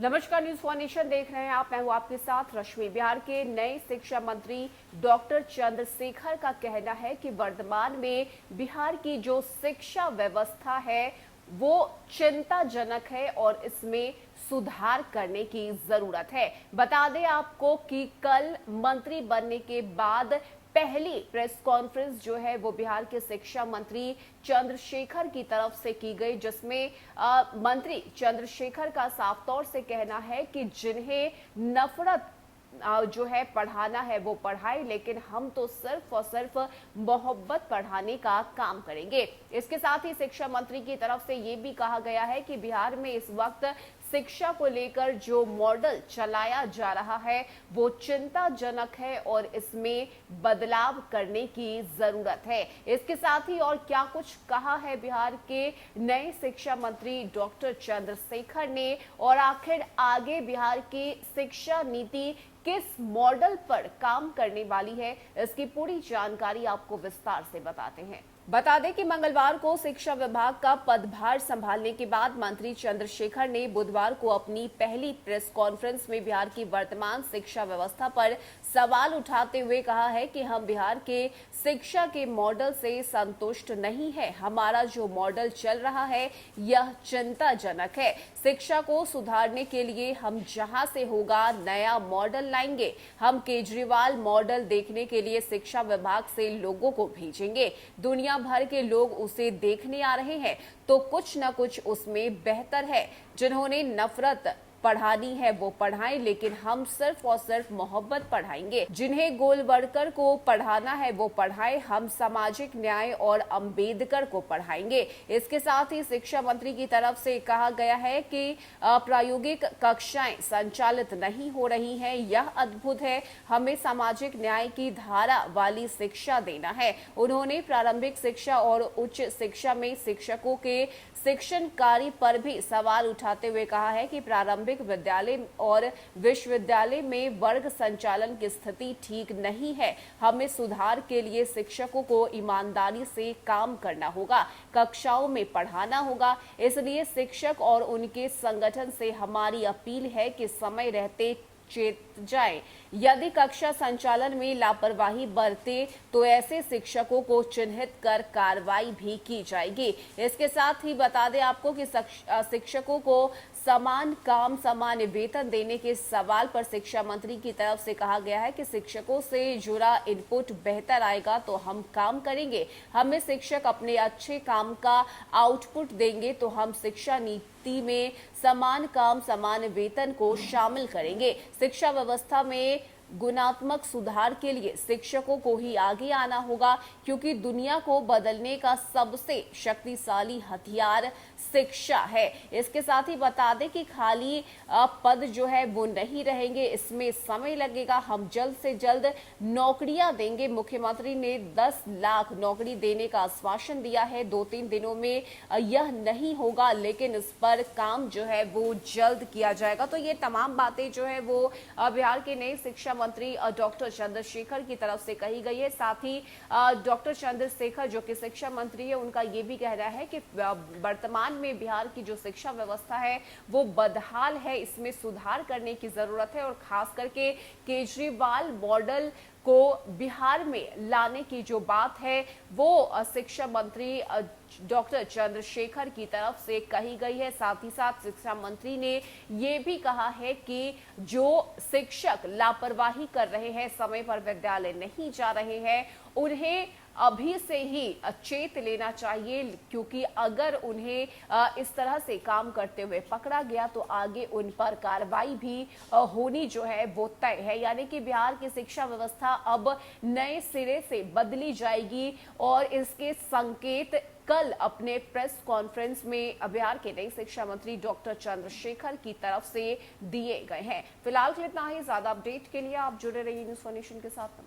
नमस्कार, news for nation देख रहे हैं आप। मैं हूं आपके साथ रश्मि। बिहार के नए शिक्षा मंत्री डॉक्टर चंद्रशेखर का कहना है कि वर्तमान में बिहार की जो शिक्षा व्यवस्था है वो चिंताजनक है और इसमें सुधार करने की जरूरत है। बता दें आपको कि कल मंत्री बनने के बाद पहली प्रेस कॉन्फ्रेंस जो है वो बिहार के शिक्षा मंत्री चंद्रशेखर की तरफ से की गई, जिसमें मंत्री चंद्रशेखर का साफ तौर से कहना है कि जिन्हें नफरत जो है पढ़ाना है वो पढ़ाए, लेकिन हम तो सिर्फ और सिर्फ मोहब्बत पढ़ाने का काम करेंगे। इसके साथ ही शिक्षा मंत्री की तरफ से ये भी कहा गया है कि बिहार में इस वक्त शिक्षा को लेकर जो मॉडल चलाया जा रहा है वो चिंताजनक है और इसमें बदलाव करने की जरूरत है। इसके साथ ही और क्या कुछ कहा है बिहार के नए शिक्षा मंत्री डॉक्टर चंद्रशेखर ने, और आखिर आगे बिहार की शिक्षा नीति किस मॉडल पर काम करने वाली है, इसकी पूरी जानकारी आपको विस्तार से बताते हैं। बता दें कि मंगलवार को शिक्षा विभाग का पदभार संभालने के बाद मंत्री चंद्रशेखर ने बुधवार को अपनी पहली प्रेस कॉन्फ्रेंस में बिहार की वर्तमान शिक्षा व्यवस्था पर सवाल उठाते हुए कहा है कि हम बिहार के शिक्षा के मॉडल से संतुष्ट नहीं है। हमारा जो मॉडल चल रहा है यह चिंताजनक है। शिक्षा को सुधारने के लिए हम जहां से होगा नया मॉडल लाएंगे। हम केजरीवाल मॉडल देखने के लिए शिक्षा विभाग से लोगों को भेजेंगे। दुनिया भर के लोग उसे देखने आ रहे हैं, तो कुछ न कुछ उसमें बेहतर है। जिन्होंने नफरत पढ़ानी है वो पढ़ाएं, लेकिन हम सिर्फ और सिर्फ मोहब्बत पढ़ाएंगे। जिन्हें गोलवलकर को पढ़ाना है वो पढ़ाएं, हम सामाजिक न्याय और अंबेडकर को पढ़ाएंगे। इसके साथ ही शिक्षा मंत्री की तरफ से कहा गया है कि प्रायोगिक कक्षाएं संचालित नहीं हो रही हैं, यह अद्भुत है। हमें सामाजिक न्याय की धारा वाली शिक्षा देना है। उन्होंने प्रारंभिक शिक्षा और उच्च शिक्षा में शिक्षकों के शिक्षण कार्य पर भी सवाल उठाते हुए कहा है कि प्रारंभिक विद्यालय और विश्वविद्यालय में वर्ग संचालन की स्थिति ठीक नहीं है। हमें सुधार के लिए शिक्षकों को ईमानदारी से काम करना होगा, कक्षाओं में पढ़ाना होगा। इसलिए शिक्षक और उनके संगठन से हमारी अपील है कि समय रहते चेत जाए। यदि कक्षा संचालन में लापरवाही बरते तो ऐसे शिक्षकों को चिन्हित कर कार्रवाई भी की जाएगी। इसके साथ ही बता दें आपको कि शिक्षकों को समान काम समान वेतन देने के सवाल पर शिक्षा मंत्री की तरफ से कहा गया है कि शिक्षकों से जुड़ा इनपुट बेहतर आएगा तो हम काम करेंगे। हमें शिक्षक अपने अच्छे काम का आउटपुट देंगे तो हम शिक्षा नीति में समान काम समान वेतन को शामिल करेंगे। शिक्षा व्यवस्था में गुणात्मक सुधार के लिए शिक्षकों को ही आगे आना होगा, क्योंकि दुनिया को बदलने का सबसे शक्तिशाली हथियार शिक्षा है। इसके साथ ही बता दें कि खाली पद जो है वो नहीं रहेंगे, इसमें समय लगेगा। हम जल्द से जल्द नौकरियां देंगे। मुख्यमंत्री ने 10 लाख नौकरी देने का आश्वासन दिया है। 2-3 दिनों में यह नहीं होगा, लेकिन इस पर काम जो है वो जल्द किया जाएगा। तो ये तमाम बातें जो है वो बिहार के नए शिक्षा मंत्री डॉक्टर चंद्रशेखर की तरफ से कही गई है। साथ ही डॉक्टर चंद्रशेखर जो कि शिक्षा मंत्री है, उनका ये भी कहना है कि वर्तमान में बिहार की जो शिक्षा व्यवस्था है वो बदहाल है, इसमें सुधार करने की जरूरत है। और खास करके केजरीवाल मॉडल को बिहार में लाने की जो बात है वो शिक्षा मंत्री डॉक्टर चंद्रशेखर की तरफ से कही गई है। साथ ही साथ शिक्षा मंत्री ने ये भी कहा है कि जो शिक्षक लापरवाही कर रहे हैं, समय पर विद्यालय नहीं जा रहे हैं, उन्हें अभी से ही चेत लेना चाहिए, क्योंकि अगर उन्हें इस तरह से काम करते हुए पकड़ा गया तो आगे उन पर कार्रवाई भी होनी जो है वो तय है। यानी कि बिहार की शिक्षा व्यवस्था अब नए सिरे से बदली जाएगी और इसके संकेत कल अपने प्रेस कॉन्फ्रेंस में बिहार के नए शिक्षा मंत्री डॉक्टर चंद्रशेखर की तरफ से दिए गए हैं। फिलहाल के लिए इतना ही। ज्यादा अपडेट के लिए आप जुड़े रहिए न्यूज़ फॉर नेशन के साथ।